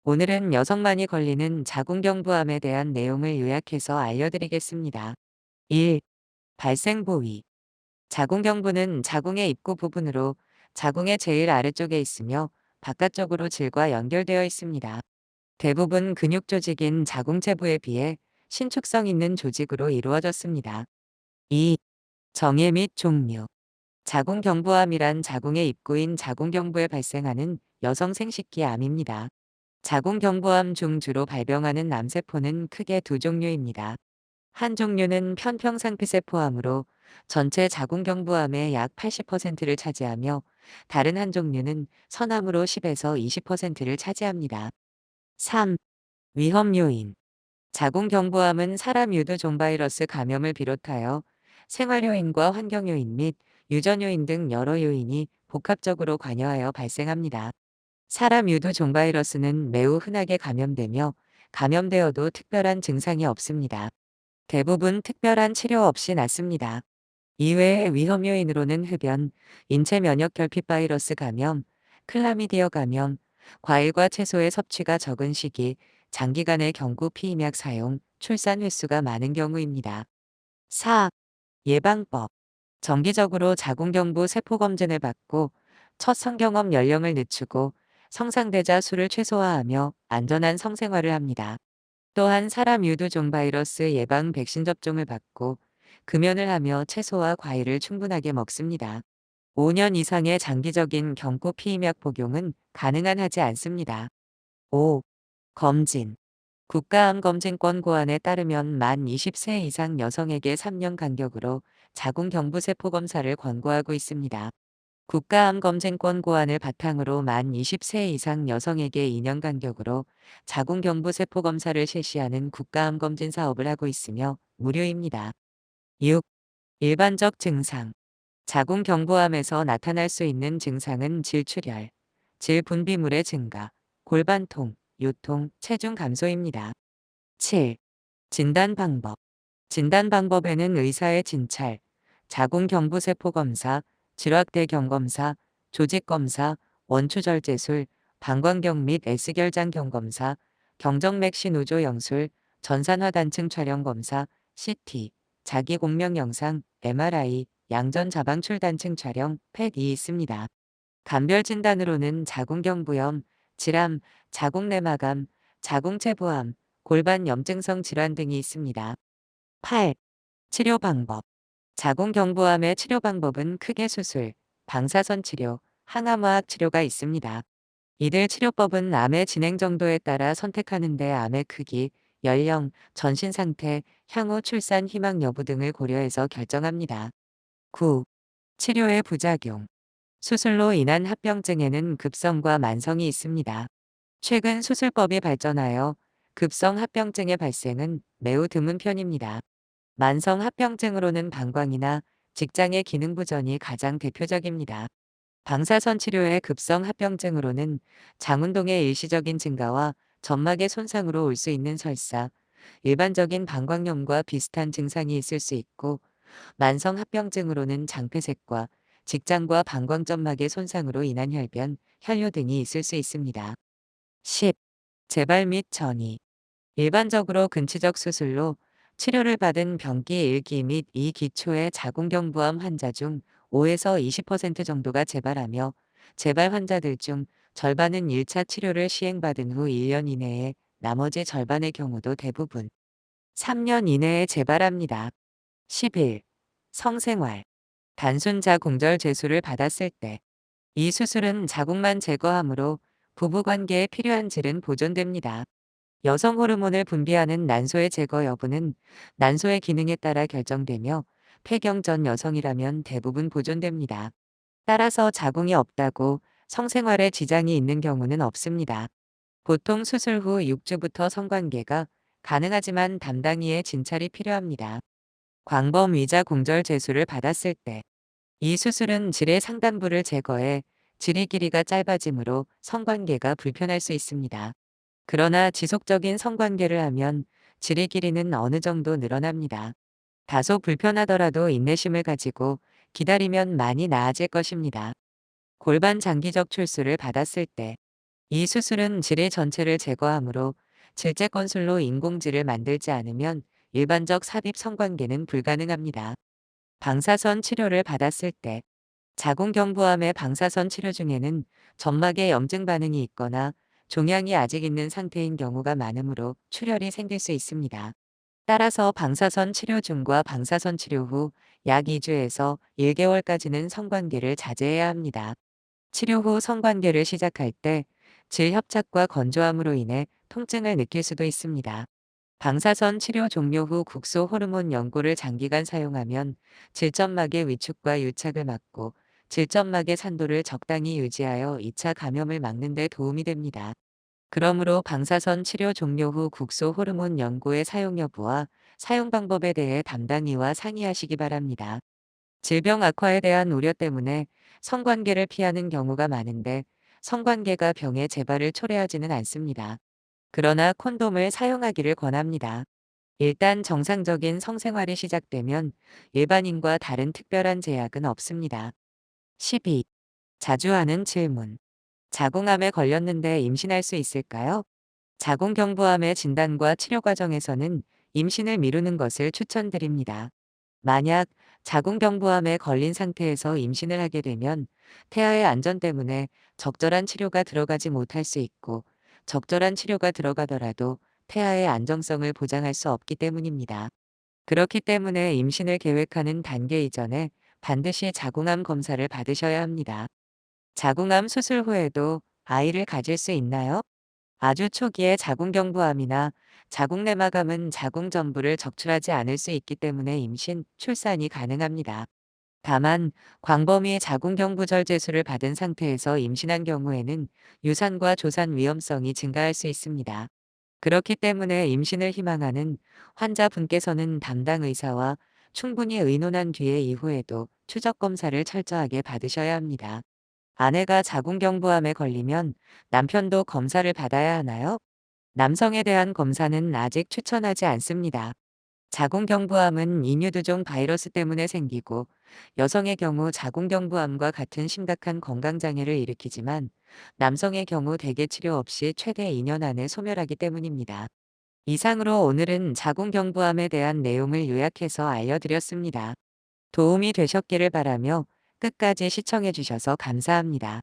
오늘은 여성만이 걸리는 자궁경부암에 대한 내용을 요약해서 알려드리겠습니다. 1. 발생 부위. 자궁경부는 자궁의 입구 부분으로 자궁의 제일 아래쪽에 있으며 바깥쪽으로 질과 연결되어 있습니다. 대부분 근육 조직인 자궁체부에 비해 신축성 있는 조직으로 이루어졌습니다. 2. 정예 및 종류. 자궁경부암이란 자궁의 입구인 자궁경부에 발생하는 여성 생식기 암입니다. 자궁경부암 중 주로 발병하는 암세포는 크게 두 종류입니다. 한 종류는 편평상피세포암으로 전체 자궁경부암의 약 80%를 차지하며 다른 한 종류는 선암으로 10에서 20%를 차지합니다. 3. 위험 요인. 자궁경부암은 사람 유두 종바이러스 감염을 비롯하여 생활 요인과 환경 요인 및 유전 요인 등 여러 요인이 복합적으로 관여하여 발생합니다. 사람 유두 종바이러스는 매우 흔하게 감염되며 감염되어도 특별한 증상이 없습니다. 대부분 특별한 치료 없이 낫습니다. 이외의 위험 요인으로는 흡연, 인체 면역 결핍 바이러스 감염, 클라미디어 감염, 과일과 채소의 섭취가 적은 시기, 장기간의 경구 피임약 사용, 출산 횟수가 많은 경우입니다. 4. 예방법. 정기적으로 자궁경부 세포 검진을 받고 첫 성경험 연령을 늦추고 성상대자 수를 최소화하며 안전한 성생활을 합니다. 또한 사람 유두종 바이러스 예방 백신 접종을 받고 금연을 하며 채소와 과일을 충분하게 먹습니다. 5년 이상의 장기적인 경구 피임약 복용은 가능한 하지 않습니다. 5. 검진. 국가암검진권 고안에 따르면 만 20세 이상 여성에게 3년 간격으로 자궁경부세포 검사를 권고하고 있습니다. 국가암검진권 고안을 바탕으로 만 20세 이상 여성에게 2년 간격으로 자궁경부세포 검사를 실시하는 국가암검진 사업을 하고 있으며 무료입니다. 6. 일반적 증상. 자궁경부암에서 나타날 수 있는 증상은 질출혈, 질분비물의 증가, 골반통, 요통, 체중 감소입니다. 7. 진단 방법. 진단 방법에는 의사의 진찰, 자궁경부세포 검사, 질확대경 검사, 조직검사, 원추절제술, 방광경 및 S결장경 검사, 경정맥 신우조 영술, 전산화단층 촬영 검사, CT, 자기공명 영상, MRI, 양전자방출 단층 촬영, 펫이 있습니다. 감별 진단으로는 자궁경부염, 질암, 자궁내막암, 자궁체부암, 골반 염증성 질환 등이 있습니다. 8. 치료 방법. 자궁경부암의 치료 방법은 크게 수술, 방사선 치료, 항암화학 치료가 있습니다. 이들 치료법은 암의 진행 정도에 따라 선택하는데 암의 크기, 연령, 전신 상태, 향후 출산 희망 여부 등을 고려해서 결정합니다. 9. 치료의 부작용. 수술로 인한 합병증에는 급성과 만성이 있습니다. 최근 수술법이 발전하여 급성 합병증의 발생은 매우 드문 편입니다. 만성 합병증으로는 방광이나 직장의 기능 부전이 가장 대표적입니다. 방사선 치료의 급성 합병증으로는 장운동의 일시적인 증가와 점막의 손상으로 올 수 있는 설사, 일반적인 방광염과 비슷한 증상이 있을 수 있고, 만성 합병증으로는 장폐색과 직장과 방광점막의 손상으로 인한 혈변, 혈뇨 등이 있을 수 있습니다. 10. 재발 및 전이. 일반적으로 근치적 수술로 치료를 받은 병기 1기 및 2기 초의 자궁경부암 환자 중 5에서 20% 정도가 재발하며 재발 환자들 중 절반은 1차 치료를 시행받은 후 1년 이내에 나머지 절반의 경우도 대부분 3년 이내에 재발합니다. 11. 성생활. 단순 자궁절 제수를 받았을 때. 이 수술은 자궁만 제거하므로 부부관계에 필요한 질은 보존됩니다. 여성 호르몬을 분비하는 난소의 제거 여부는 난소의 기능에 따라 결정되며 폐경 전 여성이라면 대부분 보존됩니다. 따라서 자궁이 없다고 성생활에 지장이 있는 경우는 없습니다. 보통 수술 후 6주부터 성관계가 가능하지만 담당이의 진찰이 필요합니다. 광범 위자 궁절 제수를 받았을 때. 이 수술은 질의 상단부를 제거해 질의 길이가 짧아지므로 성관계가 불편할 수 있습니다. 그러나 지속적인 성관계를 하면 질의 길이는 어느 정도 늘어납니다. 다소 불편하더라도 인내심을 가지고 기다리면 많이 나아질 것입니다. 골반 장기적 출수를 받았을 때. 이 수술은 질의 전체를 제거하므로 질제 건술로 인공질을 만들지 않으면 일반적 삽입 성관계는 불가능합니다. 방사선 치료를 받았을 때 자궁경부암의 방사선 치료 중에는 점막에 염증 반응이 있거나 종양이 아직 있는 상태인 경우가 많으므로 출혈이 생길 수 있습니다. 따라서 방사선 치료 중과 방사선 치료 후 약 2주에서 1개월까지는 성관계를 자제해야 합니다. 치료 후 성관계를 시작할 때 질협착과 건조함으로 인해 통증을 느낄 수도 있습니다. 방사선 치료 종료 후 국소 호르몬 연고를 장기간 사용하면 질점막의 위축과 유착을 막고 질점막의 산도를 적당히 유지하여 2차 감염을 막는 데 도움이 됩니다. 그러므로 방사선 치료 종료 후 국소 호르몬 연고의 사용 여부와 사용 방법에 대해 담당의와 상의하시기 바랍니다. 질병 악화에 대한 우려 때문에 성관계를 피하는 경우가 많은데 성관계가 병의 재발을 초래하지는 않습니다. 그러나 콘돔을 사용하기를 권합니다. 일단 정상적인 성생활이 시작되면 일반인과 다른 특별한 제약은 없습니다. 12. 자주 하는 질문. 자궁암에 걸렸는데 임신할 수 있을까요? 자궁경부암의 진단과 치료 과정에서는 임신을 미루는 것을 추천드립니다. 만약 자궁경부암에 걸린 상태에서 임신을 하게 되면 태아의 안전 때문에 적절한 치료가 들어가지 못할 수 있고 적절한 치료가 들어가더라도 태아의 안정성을 보장할 수 없기 때문입니다. 그렇기 때문에 임신을 계획하는 단계 이전에 반드시 자궁암 검사를 받으셔야 합니다. 자궁암 수술 후에도 아이를 가질 수 있나요? 아주 초기에 자궁경부암이나 자궁내막암은 자궁 전부를 적출하지 않을 수 있기 때문에 임신, 출산이 가능합니다. 다만 광범위의 자궁경부절제술을 받은 상태에서 임신한 경우에는 유산과 조산 위험성이 증가할 수 있습니다. 그렇기 때문에 임신을 희망하는 환자분께서는 담당 의사와 충분히 의논한 뒤에 이후에도 추적 검사를 철저하게 받으셔야 합니다. 아내가 자궁경부암에 걸리면 남편도 검사를 받아야 하나요? 남성에 대한 검사는 아직 추천하지 않습니다. 자궁경부암은 인유두종 바이러스 때문에 생기고 여성의 경우 자궁경부암과 같은 심각한 건강장애를 일으키지만 남성의 경우 대개 치료 없이 최대 2년 안에 소멸하기 때문입니다. 이상으로 오늘은 자궁경부암에 대한 내용을 요약해서 알려드렸습니다. 도움이 되셨기를 바라며 끝까지 시청해 주셔서 감사합니다.